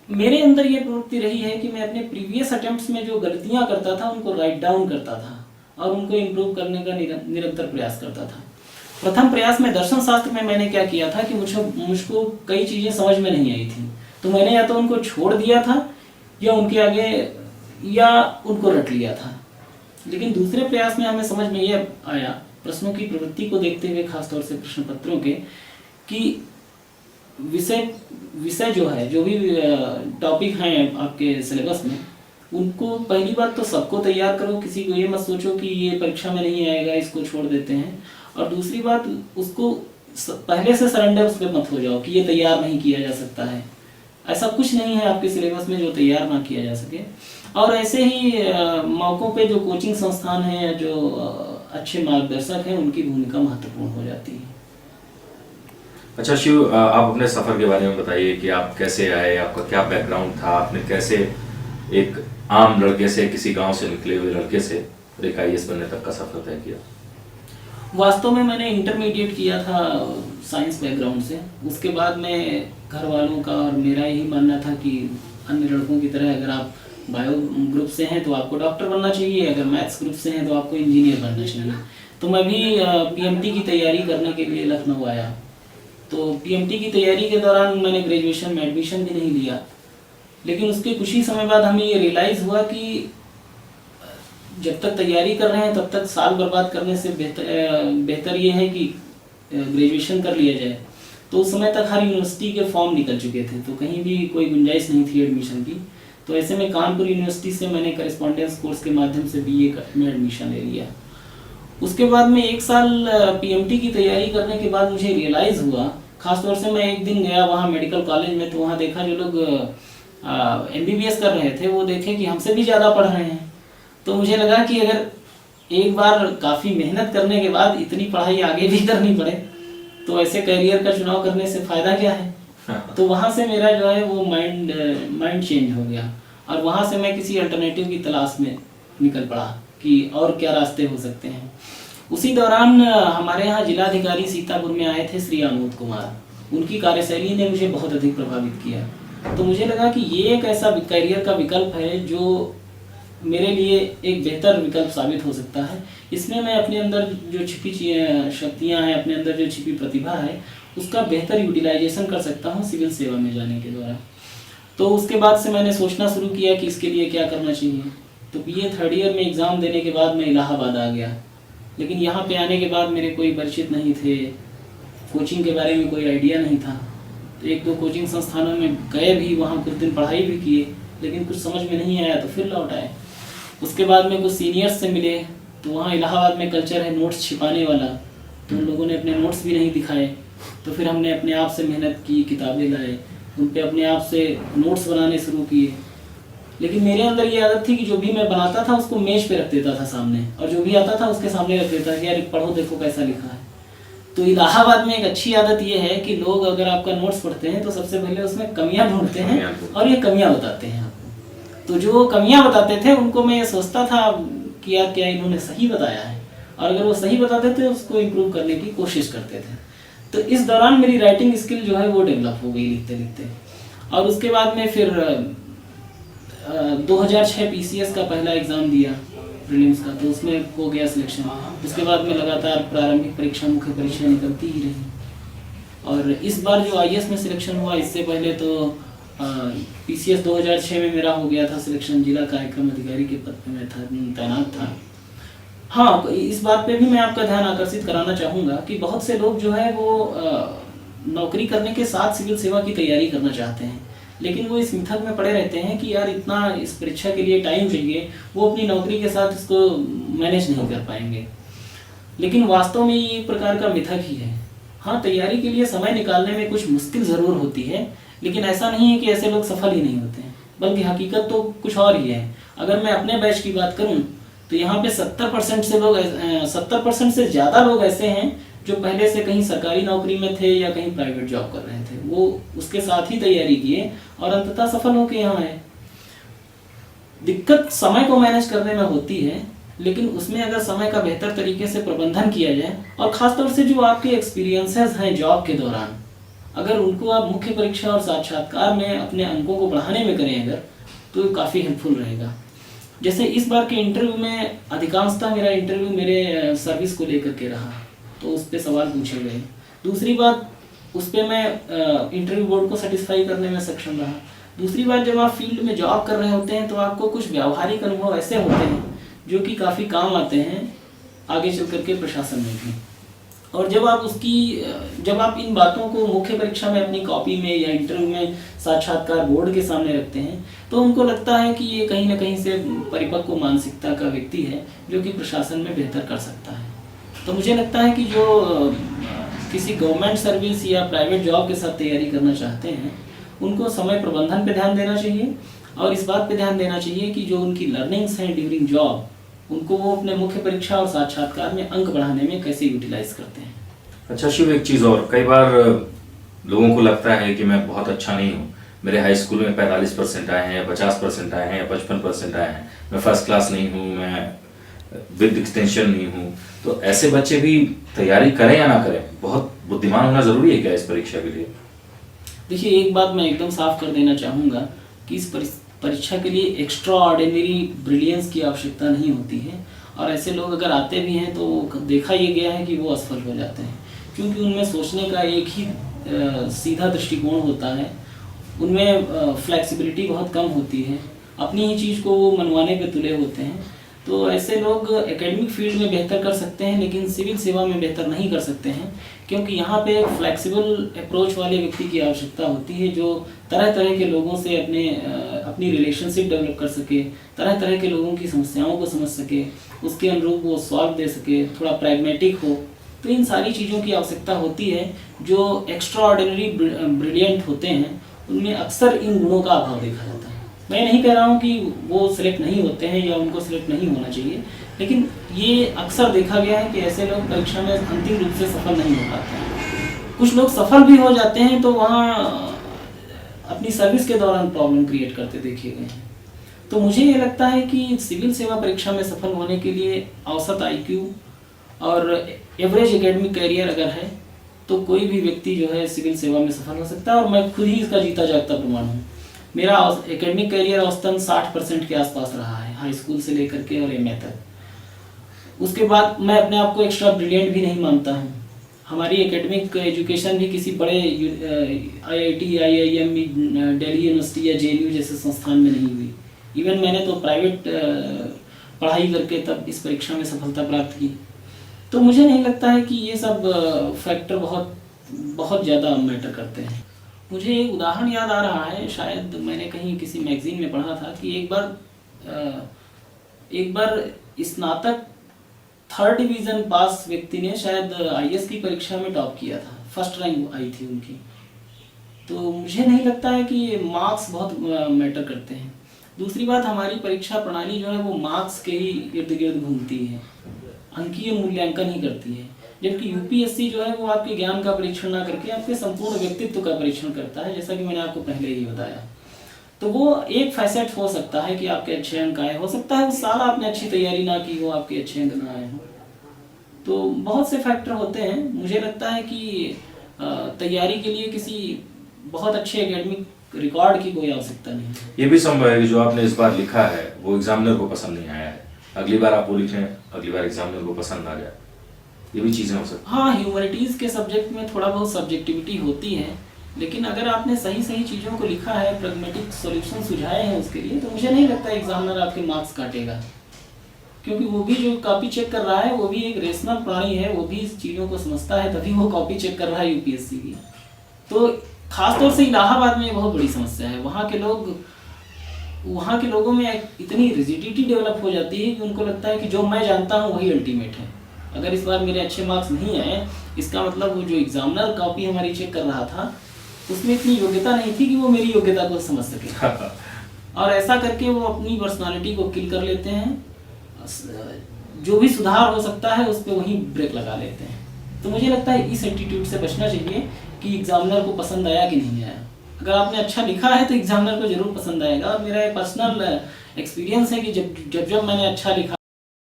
मेरे अंदर ये प्रवृत्ति रही है कि मैं अपने प्रीवियस अटेम्प्ट्स में जो गलतियां करता था उनको राइट डाउन करता था और उनको इम्प्रूव करने का निरंतर प्रयास करता था। प्रथम प्रयास में दर्शन शास्त्र में मैंने क्या किया था कि मुझको कई चीज़ें समझ में नहीं आई थी, तो मैंने या तो उनको छोड़ दिया था या उनके आगे या उनको रट लिया था। लेकिन दूसरे प्रयास में हमें समझ में ये आया, प्रश्नों की प्रवृत्ति को देखते हुए, खासतौर से प्रश्न पत्रों के, कि विषय जो है, जो भी टॉपिक हैं आपके सिलेबस में, उनको पहली बात तो सबको तैयार करो, किसी को ये मत सोचो कि ये परीक्षा में नहीं आएगा इसको छोड़ देते हैं। और दूसरी बात, उसको पहले से सरेंडर उस पर मत हो जाओ कि ये तैयार नहीं किया जा सकता है। ऐसा कुछ नहीं है आपके सिलेबस में जो तैयार ना किया जा सके। और ऐसे ही मौक़ों पे जो कोचिंग संस्थान हैं, जो अच्छे मार्गदर्शक हैं, उनकी भूमिका महत्वपूर्ण हो जाती है। अच्छा शिव, आप अपने सफ़र के बारे में बताइए कि आप कैसे आए, आपका क्या बैकग्राउंड था, आपने कैसे एक आम लड़के से, किसी गांव से निकले हुए लड़के से एक IAS बनने तक का सफ़र तय किया। वास्तव में मैंने इंटरमीडिएट किया था साइंस बैकग्राउंड से। उसके बाद में घर वालों का और मेरा यही मानना था कि अन्य लड़कों की तरह अगर आप बायो ग्रुप से हैं तो आपको डॉक्टर बनना चाहिए, अगर मैथ्स ग्रुप से हैं तो आपको इंजीनियर बनना चाहिए। तो मैं भी PMT की तैयारी करने के लिए लखनऊ आया। तो PMT की तैयारी के दौरान मैंने ग्रेजुएशन में एडमिशन भी नहीं लिया, लेकिन उसके कुछ ही समय बाद हमें ये रियलाइज़ हुआ कि जब तक तैयारी कर रहे हैं तब तक साल बर्बाद करने से बेहतर ये है कि ग्रेजुएशन कर लिया जाए। तो उस समय तक हर यूनिवर्सिटी के फॉर्म निकल चुके थे, तो कहीं भी कोई गुंजाइश नहीं थी एडमिशन की। तो ऐसे में कानपुर यूनिवर्सिटी से मैंने करेस्पॉन्डेंस कोर्स के माध्यम से BA में एडमिशन ले लिया। उसके बाद में 1 साल PMT की तैयारी करने के बाद मुझे रियलाइज़ हुआ, खासतौर से मैं एक दिन गया वहाँ मेडिकल कॉलेज में, तो वहाँ देखा जो लोग MBBS कर रहे थे वो देखे कि हमसे भी ज़्यादा पढ़ रहे हैं। तो मुझे लगा कि अगर एक बार काफ़ी मेहनत करने के बाद इतनी पढ़ाई आगे भी करनी पड़े तो ऐसे करियर का चुनाव करने से फ़ायदा क्या है। तो वहाँ से मेरा जो है वो माइंड चेंज हो गया और वहाँ से मैं किसी अल्टरनेटिव की तलाश में निकल पड़ा कि और क्या रास्ते हो सकते हैं। उसी दौरान हमारे यहाँ जिलाधिकारी सीतापुर में आए थे श्री आमोद कुमार। उनकी कार्यशैली ने मुझे बहुत अधिक प्रभावित किया। तो मुझे लगा कि ये एक ऐसा करियर का विकल्प है जो मेरे लिए एक बेहतर विकल्प साबित हो सकता है। इसमें मैं अपने अंदर जो छिपी शक्तियाँ हैं, अपने अंदर जो छिपी प्रतिभा है, उसका बेहतर यूटिलाइजेशन कर सकता हूँ सिविल सेवा में जाने के द्वारा। तो उसके बाद से मैंने सोचना शुरू किया कि इसके लिए क्या करना चाहिए। तो BA 3rd ईयर में एग्ज़ाम देने के बाद मैं इलाहाबाद आ गया, लेकिन यहाँ पे आने के बाद मेरे कोई परिचित नहीं थे, कोचिंग के बारे में कोई आइडिया नहीं था। तो 1-2 कोचिंग संस्थानों में गए भी, वहाँ कुछ दिन पढ़ाई भी किए, लेकिन कुछ समझ में नहीं आया तो फिर लौट आए। उसके बाद में कुछ सीनियर्स से मिले, तो वहाँ इलाहाबाद में कल्चर है नोट्स छिपाने वाला, तो उन लोगों ने अपने नोट्स भी नहीं दिखाए। तो फिर हमने अपने आप से मेहनत की, किताबें लाए, उन पे अपने आप से नोट्स बनाने शुरू किए। लेकिन मेरे अंदर ये आदत थी कि जो भी मैं बनाता था उसको मेज पे रख देता था सामने, और जो भी आता था उसके सामने रख देता था कि यार पढ़ो, देखो कैसा लिखा है। तो इलाहाबाद में एक अच्छी आदत ये है कि लोग अगर आपका नोट्स पढ़ते हैं तो सबसे पहले उसमें कमियां ढूंढते हैं और ये कमियां बताते हैं आपको। तो जो कमियां बताते थे उनको मैं ये सोचता था कि यार क्या इन्होंने सही बताया है, और अगर वो सही बताते थे उसको इम्प्रूव करने की कोशिश करते थे। तो इस दौरान मेरी राइटिंग स्किल जो है वो डेवलप हो गई लिखते लिखते। और उसके बाद में फिर 2006 PCS का पहला एग्ज़ाम दिया प्रीलिम्स का, तो उसमें हो गया सिलेक्शन। उसके बाद में लगातार प्रारंभिक परीक्षा, मुख्य परीक्षा निकलती ही रही। और इस बार जो IAS में सिलेक्शन हुआ, इससे पहले तो PCS 2006 में मेरा हो गया था सिलेक्शन, जिला कार्यक्रम अधिकारी के पद पर मैं तैनात था। हाँ, इस बात पे भी मैं आपका ध्यान आकर्षित कराना चाहूँगा कि बहुत से लोग जो है वो नौकरी करने के साथ सिविल सेवा की तैयारी करना चाहते हैं, लेकिन वो इस मिथक में पड़े रहते हैं कि यार इतना इस परीक्षा के लिए टाइम चाहिए, वो अपनी नौकरी के साथ इसको मैनेज नहीं कर पाएंगे। लेकिन वास्तव में ये एक प्रकार का मिथक ही है। हाँ, तैयारी के लिए समय निकालने में कुछ मुश्किल ज़रूर होती है, लेकिन ऐसा नहीं है कि ऐसे लोग सफल ही नहीं होते हैं, बल्कि हकीकत तो कुछ और ही है। अगर मैं अपने बैच की बात करूँ तो यहाँ पे 70% से ज़्यादा लोग ऐसे हैं जो पहले से कहीं सरकारी नौकरी में थे या कहीं प्राइवेट जॉब कर रहे थे, वो उसके साथ ही तैयारी किए और अंततः सफल होकर यहाँ आए। दिक्कत समय को मैनेज करने में होती है, लेकिन उसमें अगर समय का बेहतर तरीके से प्रबंधन किया जाए, और ख़ासतौर से जो आपके एक्सपीरियंसेस हैं जॉब के दौरान, अगर उनको आप मुख्य परीक्षा और साक्षात्कार में अपने अंकों को बढ़ाने में करें अगर, तो काफ़ी हेल्पफुल रहेगा। जैसे इस बार के इंटरव्यू में अधिकांशतः मेरा इंटरव्यू मेरे सर्विस को लेकर के रहा, तो उस पर सवाल पूछे गए। दूसरी बात, उस पर मैं इंटरव्यू बोर्ड को सेटिस्फाई करने में सक्षम रहा। दूसरी बात, जब आप फील्ड में जॉब कर रहे होते हैं तो आपको कुछ व्यावहारिक अनुभव ऐसे होते हैं जो कि काफ़ी काम आते हैं आगे चल करके प्रशासन में भी। और जब आप इन बातों को मुख्य परीक्षा में अपनी कॉपी में या इंटरव्यू में साक्षात्कार बोर्ड के सामने रखते हैं तो उनको लगता है कि ये कहीं ना कहीं से परिपक्व मानसिकता का व्यक्ति है जो कि प्रशासन में बेहतर कर सकता है। तो मुझे लगता है कि जो किसी गवर्नमेंट सर्विस या प्राइवेट जॉब के साथ तैयारी करना चाहते हैं उनको समय प्रबंधन पे ध्यान देना चाहिए और इस बात पे ध्यान देना चाहिए कि जो उनकी लर्निंग्स हैं ड्यूरिंग जॉब उनको वो अपने मुख्य परीक्षा और साक्षात्कार में अंक बढ़ाने में कैसे यूटिलाइज करते हैं। अच्छा शिव, एक चीज़ और, कई बार लोगों को लगता है कि मैं बहुत अच्छा नहीं हूँ, मेरे हाई स्कूल में 45% आए हैं या 50% आए हैं या 55% आए हैं, मैं फर्स्ट क्लास नहीं हूँ, मैं विद डिस्टिंक्शन नहीं हूँ, तो ऐसे बच्चे भी तैयारी करें या ना करें, बहुत बुद्धिमान होना ज़रूरी है क्या इस परीक्षा के लिए? देखिए, एक बात मैं एकदम साफ कर देना चाहूँगा कि इस परीक्षा के लिए एक्स्ट्रा ऑर्डिनरी ब्रिलियंस की आवश्यकता नहीं होती है और ऐसे लोग अगर आते भी हैं तो देखा ये गया है कि वो असफल हो जाते हैं, क्योंकि उनमें सोचने का एक ही सीधा दृष्टिकोण होता है, उनमें फ्लेक्सिबिलिटी बहुत कम होती है, अपनी ही चीज़ को वो मनवाने पे तुले होते हैं। तो ऐसे लोग एकेडमिक फील्ड में बेहतर कर सकते हैं लेकिन सिविल सेवा में बेहतर नहीं कर सकते हैं, क्योंकि यहाँ पे फ्लेक्सिबल अप्रोच वाले व्यक्ति की आवश्यकता होती है जो तरह तरह के लोगों से अपनी रिलेशनशिप डेवलप कर सके, तरह तरह के लोगों की समस्याओं को समझ सके, उसके अनुरूप वो सॉल्व दे सके, थोड़ा प्रैग्मेटिक हो। तो इन सारी चीज़ों की आवश्यकता होती है। जो एक्स्ट्रा ऑर्डिनरी ब्रिलियंट होते हैं उनमें अक्सर इन गुणों का अभाव देखा जाता है। मैं नहीं कह रहा हूँ कि वो सिलेक्ट नहीं होते हैं या उनको सिलेक्ट नहीं होना चाहिए, लेकिन ये अक्सर देखा गया है कि ऐसे लोग परीक्षा में अंतिम रूप से सफल नहीं हो पाते हैं। कुछ लोग सफल भी हो जाते हैं तो वहाँ अपनी सर्विस के दौरान प्रॉब्लम क्रिएट करते देखे गए हैं। तो मुझे ये लगता है कि सिविल सेवा परीक्षा में सफल होने के लिए औसत IQ और एवरेज एकेडमिक कैरियर अगर है तो कोई भी व्यक्ति जो है सिविल सेवा में सफल हो सकता है और मैं खुद ही इसका जीता जागता प्रमाण हूँ। मेरा एकेडमिक कैरियर औसतन 60% के आसपास रहा है, हाई स्कूल से लेकर के और MA तक। उसके बाद मैं अपने आप को एक्स्ट्रा ब्रिलियंट भी नहीं मानता हूँ। हमारी एकेडमिक एजुकेशन भी किसी बड़े IIT, IIM, दिल्ली यूनिवर्सिटी या JNU जैसे संस्थान में नहीं हुई। इवन मैंने तो प्राइवेट पढ़ाई करके तब इस परीक्षा में सफलता प्राप्त की। तो मुझे नहीं लगता है कि ये सब फैक्टर बहुत ज़्यादा मैटर करते हैं। मुझे एक उदाहरण याद आ रहा है, शायद मैंने कहीं किसी मैगजीन में पढ़ा था कि एक बार स्नातक 3rd डिवीज़न पास व्यक्ति ने शायद IAS की परीक्षा में टॉप किया था, फर्स्ट रैंक आई थी उनकी। तो मुझे नहीं लगता है कि मार्क्स बहुत मैटर करते हैं। दूसरी बात, हमारी परीक्षा प्रणाली जो है वो मार्क्स के ही इर्द गिर्द घूमती है, अंकीय मूल्यांकन ही करती है, जबकि UPSC जो है वो आपके ज्ञान का परीक्षण ना करके आपके संपूर्ण व्यक्तित्व का परीक्षण करता है, जैसा कि मैंने आपको पहले ही बताया। तो वो एक फैसेट हो सकता है कि आपके अच्छे अंक आए, हो सकता है उस साल आपने अच्छी तैयारी ना की हो, आपके अच्छे अंक ना आए हो। तो बहुत से फैक्टर होते हैं। मुझे लगता है कि तैयारी के लिए किसी बहुत अच्छे एकेडमिक रिकॉर्ड की कोई आवश्यकता नहीं है। ये भी संभव है कि जो आपने इस बार लिखा है वो एग्जामिनर को पसंद नहीं आया है, अगली बार आप वो लिखें, अगली बार एग्जामिनर को पसंद आ जाए, ये भी चीज़ें हो सकती हैं। हाँ, ह्यूमैनिटीज़ के सब्जेक्ट में थोड़ा बहुत सब्जेक्टिविटी होती है, लेकिन अगर आपने सही चीज़ों को लिखा है, प्रैग्मेटिक सॉल्यूशन सुझाए हैं उसके लिए, तो मुझे नहीं लगता एग्जामिनर आपके मार्क्स काटेगा, क्योंकि वो भी जो कॉपी चेक कर रहा है वो भी एक रेशनल प्राणी है, वो भी इस चीज़ों को समझता है, तभी वो कॉपी चेक कर रहा है UPSC की। तो खासतौर से इलाहाबाद में बहुत बड़ी समस्या है। वहाँ के लोगों में इतनी रिजिडिटी डेवलप हो जाती है कि उनको लगता है कि जो मैं जानता हूँ वही अल्टीमेट है। अगर इस बार मेरे अच्छे मार्क्स नहीं आए, इसका मतलब वो जो एग्जामिनर कॉपी हमारी चेक कर रहा था उसमें इतनी योग्यता नहीं थी कि वो मेरी योग्यता को समझ सके। और ऐसा करके वो अपनी पर्सनालिटी को किल कर लेते हैं, जो भी सुधार हो सकता है उस पर वहीं ब्रेक लगा लेते हैं। तो मुझे लगता है इस एटीट्यूड से बचना चाहिए कि एग्जामिनर को पसंद आया कि नहीं आया। अगर आपने अच्छा लिखा है तो एग्जामिनर को जरूर पसंद आएगा। और मेरा पर्सनल एक्सपीरियंस है कि जब मैंने अच्छा लिखा